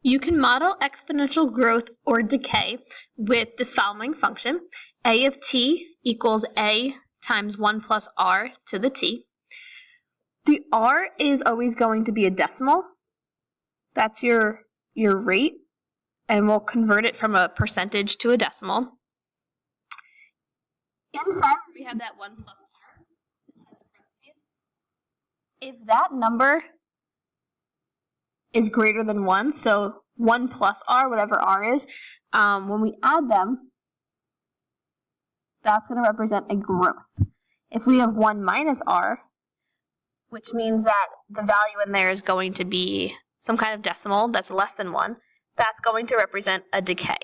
You can model exponential growth or decay with this following function. A of t equals a times 1 plus r to the t. The r is always going to be a decimal. That's your rate, and we'll convert it from a percentage to a decimal. Inside, we have that 1 plus r inside the parentheses. If that number is greater than 1, so 1 plus r, whatever r is, when we add them, that's going to represent a growth. If we have 1 minus r, which means that the value in there is going to be some kind of decimal that's less than 1, that's going to represent a decay.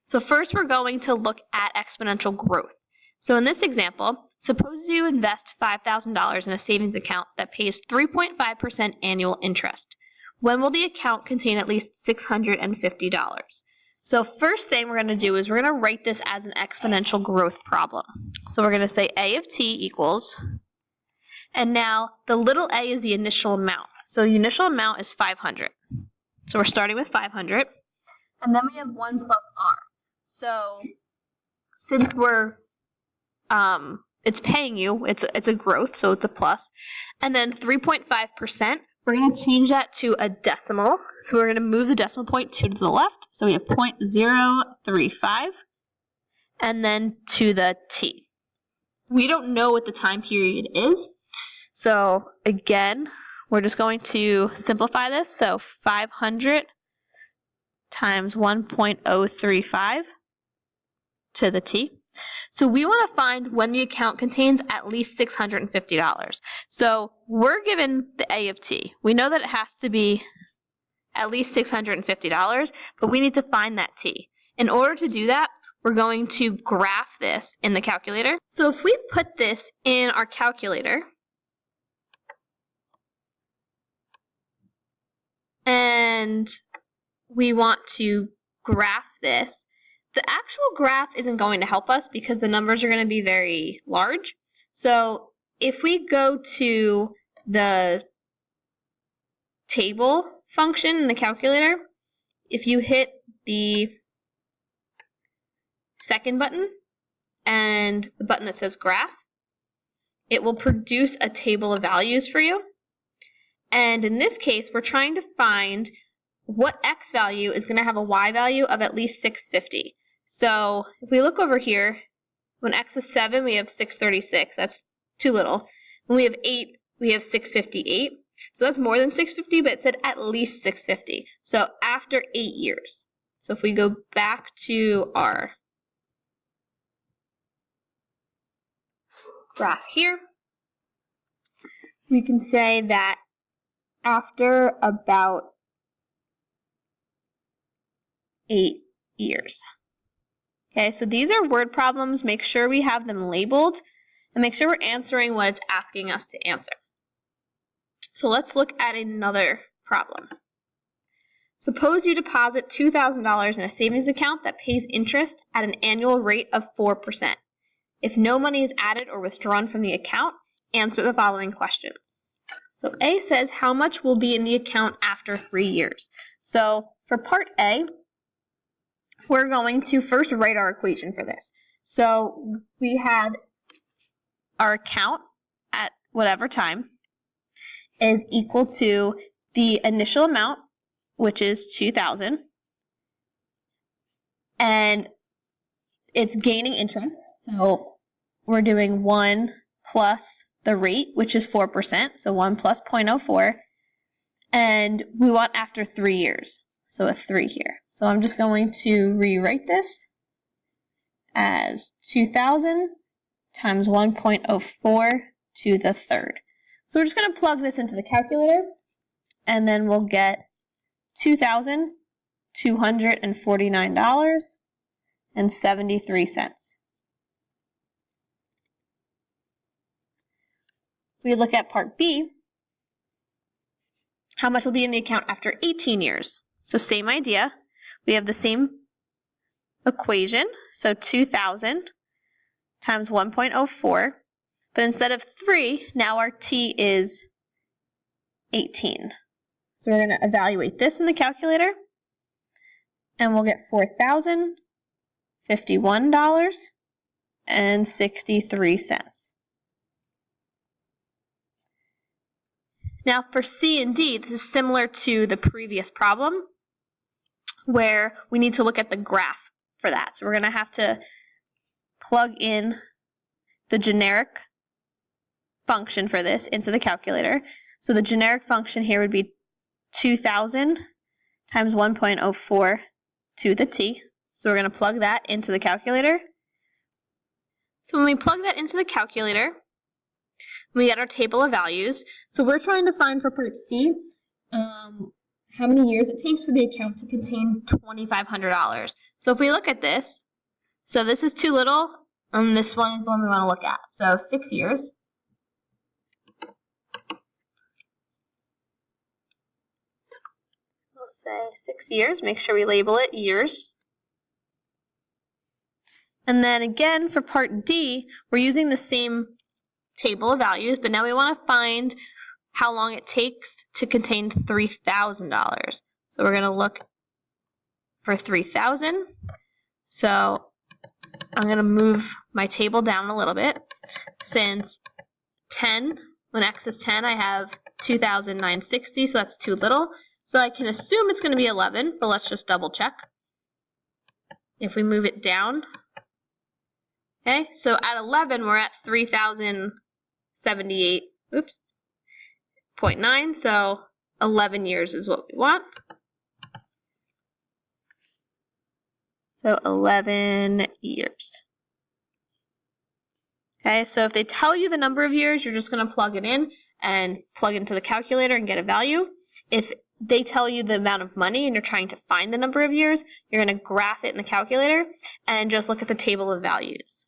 So first we're going to look at exponential growth. So in this example, suppose you invest $5,000 in a savings account that pays 3.5% annual interest. When will the account contain at least $650? So first thing we're going to do is we're going to write this as an exponential growth problem. So we're going to say A of t equals, and now the little a is the initial amount. So the initial amount is 500. So we're starting with 500. And then we have 1 plus r. So since we're it's paying you, it's a growth, so it's a plus. And then 3.5%, we're going to change that to a decimal. So we're going to move the decimal point 2 to the left. So we have 0.035, and then to the t. We don't know what the time period is. So again, we're just going to simplify this. So 500 times 1.035 to the t. So we want to find when the account contains at least $650. So we're given the A of t. We know that it has to be at least $650, but we need to find that t. In order to do that, we're going to graph this in the calculator. So if we put this in our calculator, and we want to graph this, the actual graph isn't going to help us because the numbers are going to be very large. So if we go to the table function in the calculator, if you hit the second button and the button that says graph, it will produce a table of values for you. And in this case, we're trying to find what x value is going to have a y value of at least 650. So if we look over here, when x is 7, we have 636. That's too little. When we have 8, we have 658. So that's more than 650, but it said at least 650. So after 8 years. So if we go back to our graph here, we can say that after about 8 years. Okay, so these are word problems. Make sure we have them labeled and make sure we're answering what it's asking us to answer. So let's look at another problem. Suppose you deposit $2,000 in a savings account that pays interest at an annual rate of 4%. If no money is added or withdrawn from the account, answer the following questions. So A says how much will be in the account after 3 years. So for part A, we're going to first write our equation for this. So we have our account at whatever time is equal to the initial amount, which is $2,000, and it's gaining interest. So we're doing 1 plus the rate, which is 4%, so 1 plus 0.04, and we want after 3 years, so a 3 here. So I'm just going to rewrite this as 2,000 times 1.04 to the third. So we're just going to plug this into the calculator, and then we'll get $2,249.73. We look at part B, how much will be in the account after 18 years? So same idea. We have the same equation, so 2,000 times 1.04, but instead of 3, now our t is 18. So we're going to evaluate this in the calculator, and we'll get $4,051.63. Now for C and D, this is similar to the previous problem where we need to look at the graph for that. So we're going to have to plug in the generic function for this into the calculator. So the generic function here would be 2,000 times 1.04 to the t. So we're going to plug that into the calculator. So when we plug that into the calculator, we get our table of values. So we're trying to find for part C how many years it takes for the account to contain $2,500. So if we look at this, so this is too little, and this one is the one we want to look at. So 6 years. We'll say 6 years. Make sure we label it years. And then again, for part D, we're using the same table of values, but now we want to find how long it takes to contain $3,000. So we're going to look for 3,000. So I'm going to move my table down a little bit. Since 10, when x is 10, I have 2,960, so that's too little. So I can assume it's going to be 11, but let's just double check. If we move it down, okay, so at 11, we're at 3,078, 0.9, so 11 years is what we want. So 11 years. Okay, so if they tell you the number of years, you're just going to plug it in and plug into the calculator and get a value. If they tell you the amount of money and you're trying to find the number of years, you're going to graph it in the calculator and just look at the table of values.